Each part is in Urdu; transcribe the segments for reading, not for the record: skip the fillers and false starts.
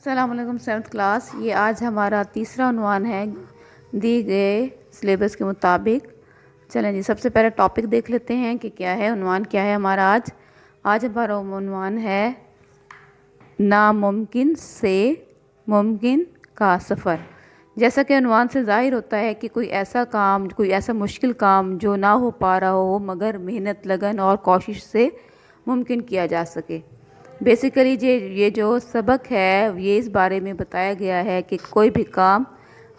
السلام علیکم 7th کلاس۔ یہ آج ہمارا تیسرا عنوان ہے دی گئے سلیبس کے مطابق۔ چلیں جی، سب سے پہلے ٹاپک دیکھ لیتے ہیں کہ کیا ہے، عنوان کیا ہے ہمارا آج ہمارا عنوان ہے ناممکن سے ممکن کا سفر۔ جیسا کہ عنوان سے ظاہر ہوتا ہے کہ کوئی ایسا مشکل کام جو نہ ہو پا رہا ہو مگر محنت، لگن اور کوشش سے ممکن کیا جا سکے۔ بیسیکلی یہ جو سبق ہے یہ اس بارے میں بتایا گیا ہے کہ کوئی بھی کام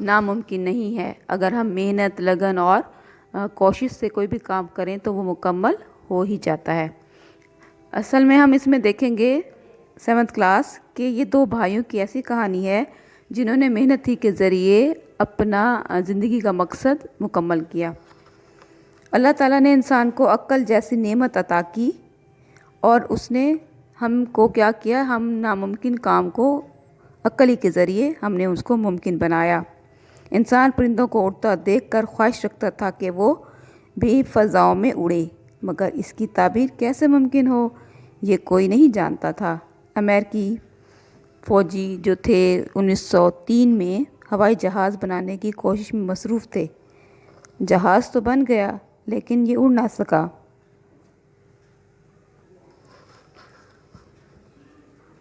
ناممکن نہیں ہے۔ اگر ہم محنت، لگن اور کوشش سے کوئی بھی کام کریں تو وہ مکمل ہو ہی جاتا ہے۔ اصل میں ہم اس میں دیکھیں گے 7th کلاس کہ یہ دو بھائیوں کی ایسی کہانی ہے جنہوں نے محنت ہی کے ذریعے اپنا زندگی کا مقصد مکمل کیا۔ اللہ تعالیٰ نے انسان کو عقل جیسی نعمت عطا کی اور اس نے ہم کو کیا کیا، ہم ناممکن کام کو عقل ہی کے ذریعے ہم نے اس کو ممکن بنایا۔ انسان پرندوں کو اڑتا دیکھ کر خواہش رکھتا تھا کہ وہ بھی فضاؤں میں اڑے، مگر اس کی تعبیر کیسے ممکن ہو یہ کوئی نہیں جانتا تھا۔ امریکی فوجی جو تھے 1903 میں ہوائی جہاز بنانے کی کوشش میں مصروف تھے۔ جہاز تو بن گیا لیکن یہ اڑ نہ سکا۔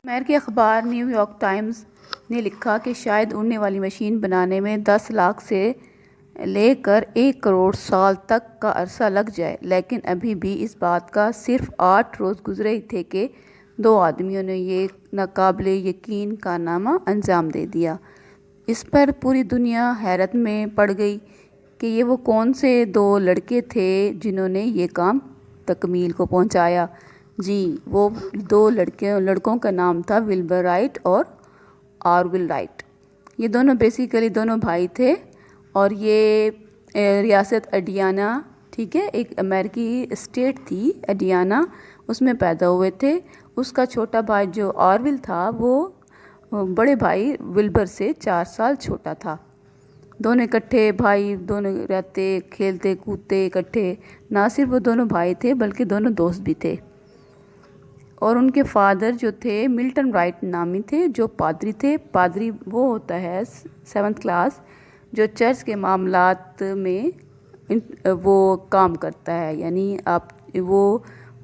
امریکی اخبار نیو یارک ٹائمز نے لکھا کہ شاید اڑنے والی مشین بنانے میں 10 لاکھ سے لے کر 1 کروڑ سال تک کا عرصہ لگ جائے، لیکن ابھی بھی اس بات کا صرف 8 روز گزرے تھے کہ 2 آدمیوں نے یہ ناقابل یقین کارنامہ انجام دے دیا۔ اس پر پوری دنیا حیرت میں پڑ گئی کہ یہ وہ کون سے 2 لڑکے تھے جنہوں نے یہ کام تکمیل کو پہنچایا۔ جی، وہ 2 لڑکوں کا نام تھا ولبر رائٹ اور آرول رائٹ۔ یہ دونوں بیسیکلی دونوں بھائی تھے اور یہ ریاست انڈیانا، ٹھیک ہے، ایک امریکی اسٹیٹ تھی انڈیانا، اس میں پیدا ہوئے تھے۔ اس کا چھوٹا بھائی جو آرول تھا وہ بڑے بھائی ولبر سے 4 سال چھوٹا تھا۔ دونوں اکٹھے بھائی، دونوں رہتے، کھیلتے کودتے اکٹھے۔ نہ صرف وہ دونوں بھائی تھے بلکہ دونوں دوست بھی تھے۔ اور ان کے فادر جو تھے ملٹن رائٹ نامی تھے، جو پادری تھے۔ پادری وہ ہوتا ہے 7th کلاس جو چرچ کے معاملات میں وہ کام کرتا ہے، یعنی وہ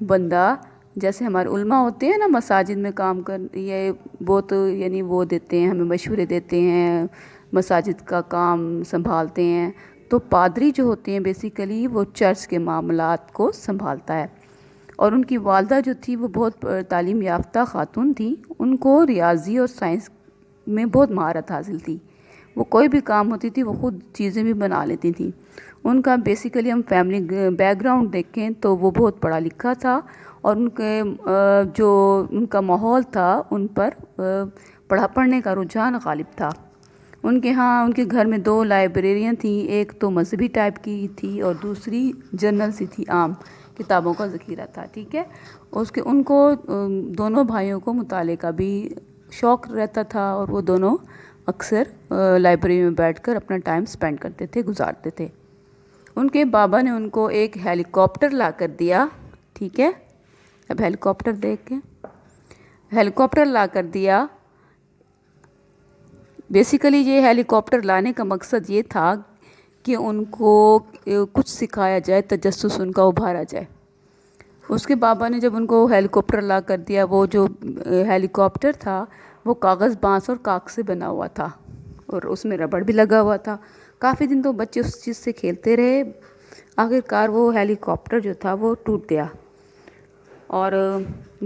بندہ جیسے ہمارے علماء ہوتے ہیں نا مساجد میں کام یہ بہت یعنی وہ دیتے ہیں، ہمیں مشورے دیتے ہیں، مساجد کا کام سنبھالتے ہیں۔ تو پادری جو ہوتے ہیں بیسیکلی وہ چرچ کے معاملات کو سنبھالتا ہے۔ اور ان کی والدہ جو تھی وہ بہت تعلیم یافتہ خاتون تھی، ان کو ریاضی اور سائنس میں بہت مہارت حاصل تھی۔ وہ کوئی بھی کام ہوتی تھی وہ خود چیزیں بھی بنا لیتی تھیں۔ ان کا بیسیکلی ہم فیملی بیک گراؤنڈ دیکھیں تو وہ بہت پڑھا لکھا تھا اور ان کا ماحول تھا ان پر پڑھنے کا رجحان غالب تھا۔ ان کے گھر میں 2 لائبریریاں تھیں، ایک تو مذہبی ٹائپ کی تھی اور دوسری جنرل سی تھی، عام کتابوں کا ذخیرہ تھا، ٹھیک ہے۔ ان کو دونوں بھائیوں کو مطالعے کا بھی شوق رہتا تھا اور وہ دونوں اکثر لائبریری میں بیٹھ کر اپنا ٹائم سپینڈ کرتے تھے، گزارتے تھے۔ ان کے بابا نے ان کو ایک ہیلی کاپٹر لا کر دیا، ٹھیک ہے۔ اب ہیلی کاپٹر دیکھیں، ہیلی کاپٹر لا کر دیا۔ بیسیکلی یہ ہیلی کاپٹر لانے کا مقصد یہ تھا کہ ان کو کچھ سکھایا جائے، تجسس ان کا ابھارا جائے۔ اس کے بابا نے جب ان کو ہیلی کاپٹر لا کر دیا، وہ جو ہیلی کاپٹر تھا وہ کاغذ، بانس اور کاغذ سے بنا ہوا تھا اور اس میں ربڑ بھی لگا ہوا تھا۔ کافی دن تو بچے اس چیز سے کھیلتے رہے، آخرکار وہ ہیلی کاپٹر جو تھا وہ ٹوٹ گیا اور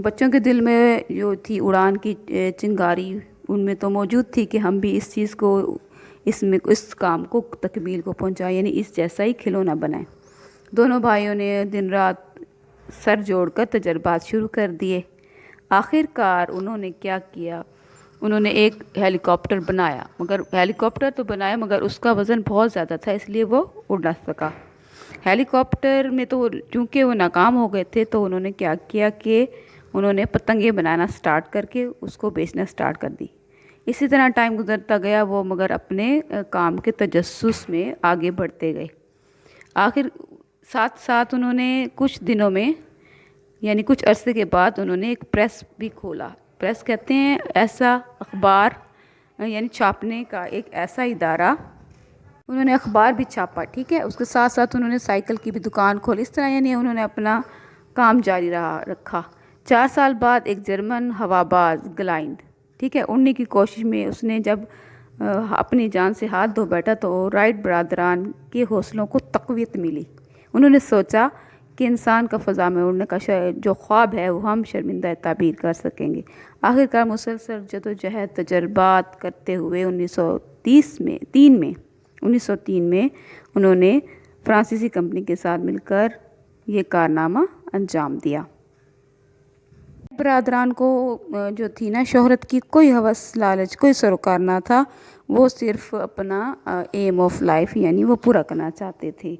بچوں کے دل میں جو تھی اڑان کی چنگاری ان میں تو موجود تھی کہ ہم بھی اس چیز کو اس کام کو تکمیل کو پہنچائیں، یعنی اس جیسا ہی کھلونا بنائیں۔ دونوں بھائیوں نے دن رات سر جوڑ کر تجربات شروع کر دیے۔ آخرکار انہوں نے کیا کیا، انہوں نے ایک ہیلی کاپٹر بنایا، مگر ہیلی کاپٹر تو بنایا مگر اس کا وزن بہت زیادہ تھا، اس لیے وہ اڑ نہ سکا۔ ہیلی کاپٹر میں تو چونکہ وہ ناکام ہو گئے تھے تو انہوں نے کیا کیا کہ انہوں نے پتنگیں بنانا سٹارٹ کر کے اس کو بیچنا سٹارٹ کر دی۔ اسی طرح ٹائم گزرتا گیا، وہ مگر اپنے کام کے تجسس میں آگے بڑھتے گئے۔ آخر ساتھ انہوں نے کچھ دنوں میں یعنی کچھ عرصے کے بعد انہوں نے ایک پریس بھی کھولا۔ پریس کہتے ہیں ایسا اخبار یعنی چھاپنے کا ایک ایسا ادارہ. انہوں نے اخبار بھی چھاپا, ٹھیک ہے, اس کے ساتھ ساتھ انہوں نے سائیکل کی بھی دکان کھولی. اس طرح یعنی انہوں نے اپنا کام جاری رکھا. 4 سال بعد ایک جرمن ہواباز گلائنڈ, ٹھیک ہے, اڑنے کی کوشش میں اس نے جب اپنی جان سے ہاتھ دھو بیٹھا تو رائٹ برادران کے حوصلوں کو تقویت ملی. انہوں نے سوچا کہ انسان کا فضا میں اڑنے کا جو خواب ہے وہ ہم شرمندہ تعبیر کر سکیں گے. آخرکار مسلسل جدوجہد تجربات کرتے ہوئے 1903 میں انہوں نے فرانسیسی کمپنی کے ساتھ مل کر یہ کارنامہ انجام دیا. برادران کو جو تھی نا شہرت کی کوئی ہوس لالچ کوئی سروکار نہ تھا. وہ صرف اپنا ایم آف لائف یعنی وہ پورا کرنا چاہتے تھے.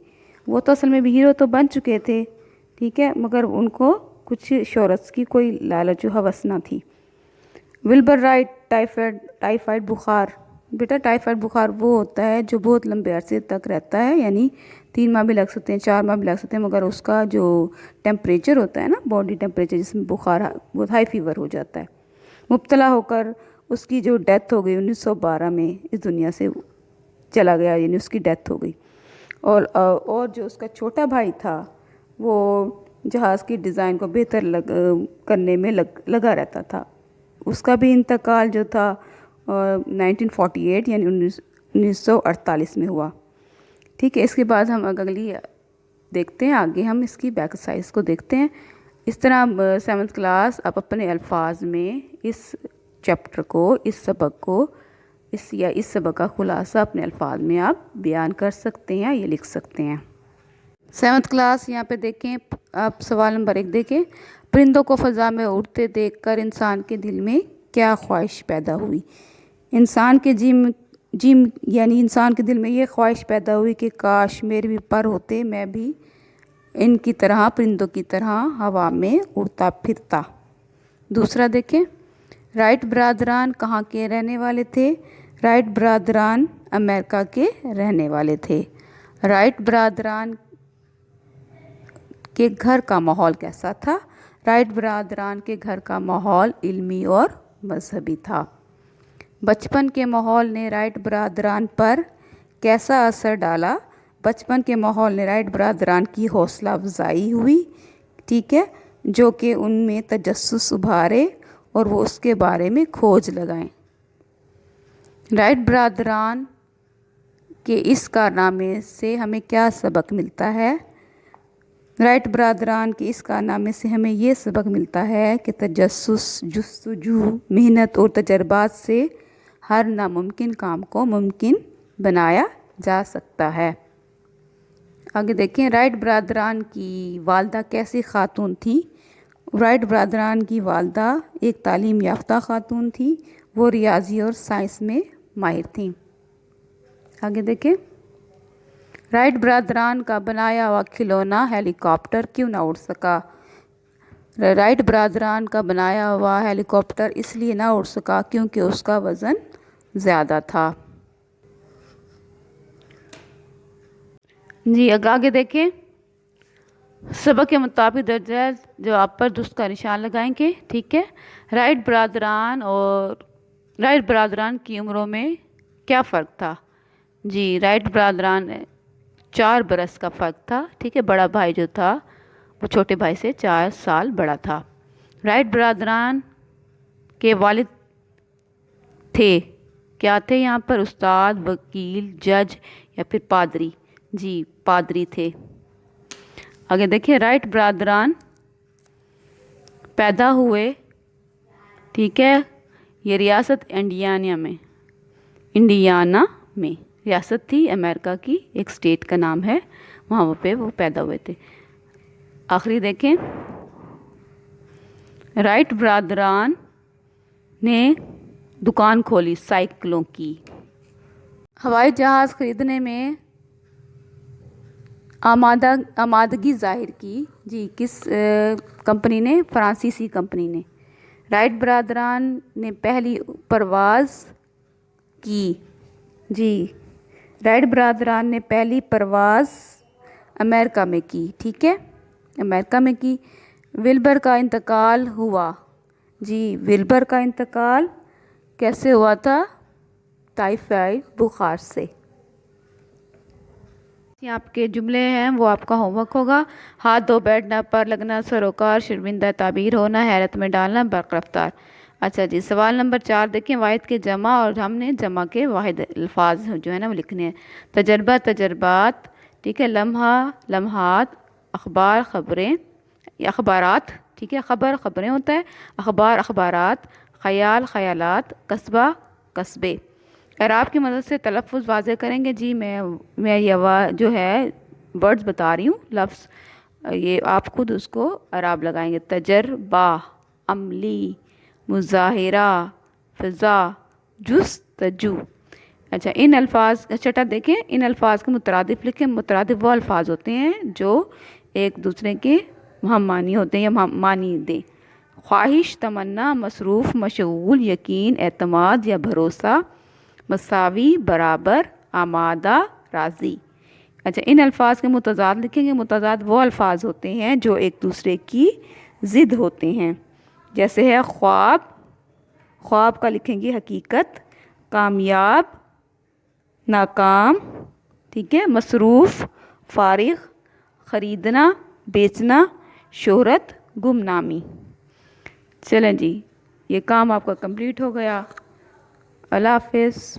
وہ تو اصل میں بھی ہیرو تو بن چکے تھے, ٹھیک ہے, مگر ان کو کچھ شہرت کی کوئی لالچ و ہوس نہ تھی. ولبر رائٹ ٹائیفائڈ بخار. بیٹا ٹائیفائڈ بخار وہ ہوتا ہے جو بہت لمبے عرصے تک رہتا ہے, یعنی 3 ماہ بھی لگ سکتے ہیں, 4 ماہ بھی لگ سکتے ہیں, مگر اس کا جو ٹیمپریچر ہوتا ہے نا باڈی ٹیمپریچر جس میں بخار بہت ہائی فیور ہو جاتا ہے. مبتلا ہو کر اس کی جو ڈیتھ ہو گئی 1912 میں اس دنیا سے چلا گیا, یعنی اس کی ڈیتھ ہو گئی. اور جو اس کا چھوٹا بھائی تھا وہ جہاز کی ڈیزائن کو بہتر کرنے میں لگا رہتا تھا. اس کا بھی انتقال جو تھا 1948 یعنی 1948 میں ہوا, ٹھیک ہے. اس کے بعد ہم اگلی دیکھتے ہیں, آگے ہم اس کی بیک سائز کو دیکھتے ہیں. اس طرح 7th کلاس آپ اپنے الفاظ میں اس چیپٹر کو اس سبق کا خلاصہ اپنے الفاظ میں آپ بیان کر سکتے ہیں, یہ لکھ سکتے ہیں. 7th کلاس یہاں پہ دیکھیں, آپ سوال نمبر 1 دیکھیں. پرندوں کو فضا میں اڑتے دیکھ کر انسان کے دل میں کیا خواہش پیدا ہوئی؟ انسان کے دل میں یہ خواہش پیدا ہوئی کہ کاش میرے بھی پر ہوتے, میں بھی ان کی طرح پرندوں کی طرح ہوا میں اڑتا پھرتا. دوسرا دیکھیں, رائٹ برادران کہاں کے رہنے والے تھے؟ رائٹ برادران امریکہ کے رہنے والے تھے. رائٹ برادران کے گھر کا ماحول کیسا تھا؟ رائٹ برادران کے گھر کا ماحول علمی اور مذہبی تھا. بچپن کے ماحول نے رائٹ برادران پر کیسا اثر ڈالا؟ بچپن کے ماحول نے رائٹ برادران کی حوصلہ افزائی ہوئی, ٹھیک ہے, جو کہ ان میں تجسس ابھارے اور وہ اس کے بارے میں کھوج لگائیں. رائٹ برادران کے اس کارنامے سے ہمیں کیا سبق ملتا ہے؟ رائٹ برادران کے اس کارنامے سے ہمیں یہ سبق ملتا ہے کہ تجسس, جستجو, محنت اور تجربات سے ہر ناممکن کام کو ممکن بنایا جا سکتا ہے. آگے دیکھیں, رائٹ برادران کی والدہ کیسی خاتون تھی؟ رائٹ برادران کی والدہ ایک تعلیم یافتہ خاتون تھی. وہ ریاضی اور سائنس میں ماہر تھیں. آگے دیکھیں, رائٹ برادران کا بنایا ہوا کھلونا ہیلی کاپٹر کیوں نہ اڑ سکا؟ رائٹ برادران کا بنایا ہوا ہیلی کاپٹر اس لیے نہ اڑ سکا کیونکہ اس کا وزن زیادہ تھا. جی آگے دیکھیں, سبق کے مطابق درجہ جواب پر درست کا نشان لگائیں گے, ٹھیک ہے. رائٹ برادران کی عمروں میں کیا فرق تھا؟ جی رائٹ برادران 4 برس کا فرق تھا, ٹھیک ہے. بڑا بھائی جو تھا وہ چھوٹے بھائی سے 4 سال بڑا تھا. رائٹ برادران کے والد تھے, کیا تھے یہاں پر؟ استاد, وکیل, جج یا پھر پادری؟ جی پادری تھے. آگے دیکھیں, رائٹ برادران پیدا ہوئے, ٹھیک ہے, یہ ریاست انڈیانا میں ریاست تھی امریکہ کی, ایک اسٹیٹ کا نام ہے, وہاں پہ وہ پیدا ہوئے تھے. آخری دیکھیں, رائٹ برادران نے دکان کھولی سائیکلوں کی. ہوائی جہاز خریدنے میں آمادگی ظاہر کی. جی کس کمپنی نے؟ فرانسیسی کمپنی نے. رائٹ برادران نے پہلی پرواز کی. جی رائٹ برادران نے پہلی پرواز امریکہ میں کی, ٹھیک ہے, امریکہ میں کی. ولبر کا انتقال ہوا جی ویلبر کا انتقال کیسے ہوا تھا؟ ٹائیفائڈ بخار سے۔ یہ آپ کے جملے ہیں وہ آپ کا ہوم ورک ہوگا۔ ہاتھ دھو بیٹھنا، پر لگنا، سروکار، شرمندہ تعبیر ہونا، حیرت میں ڈالنا، برق رفتار۔ اچھا جی سوال نمبر 4 دیکھیں، واحد کے جمع اور ہم نے جمع کے واحد الفاظ جو ہے نا وہ لکھنے ہیں۔ تجربہ تجربات، ٹھیک ہے، لمحہ لمحات، اخبار خبریں، اخبارات، ٹھیک ہے، خبر خبریں ہوتا ہے، اخبار اخبارات، خیال خیالات، قصبہ قصبے۔ اعراب کی مدد سے تلفظ واضح کریں گے۔ جی میں یہ جو ہے ورڈز بتا رہی ہوں، لفظ یہ آپ خود اس کو اعراب لگائیں گے۔ تجربہ، عملی، مظاہرہ، فضا، جستجو۔ اچھا ان الفاظ چھٹا دیکھیں، ان الفاظ کے مترادف لکھیں۔ مترادف وہ الفاظ ہوتے ہیں جو ایک دوسرے کے ہم معنی ہوتے ہیں یا معنی دیں۔ خواہش، تمنا، مصروف، مشغول، یقین، اعتماد یا بھروسہ، مساوی، برابر، آمادہ، راضی۔ اچھا ان الفاظ کے متضاد لکھیں گے۔ متضاد وہ الفاظ ہوتے ہیں جو ایک دوسرے کی ضد ہوتے ہیں، جیسے ہے خواب، خواب کا لکھیں گے حقیقت، کامیاب، ناکام، ٹھیک ہے، مصروف، فارغ، خریدنا، بیچنا، شہرت، گمنامی۔ چلیں جی یہ کام آپ کا کمپلیٹ ہو گیا۔ اللہ حافظ۔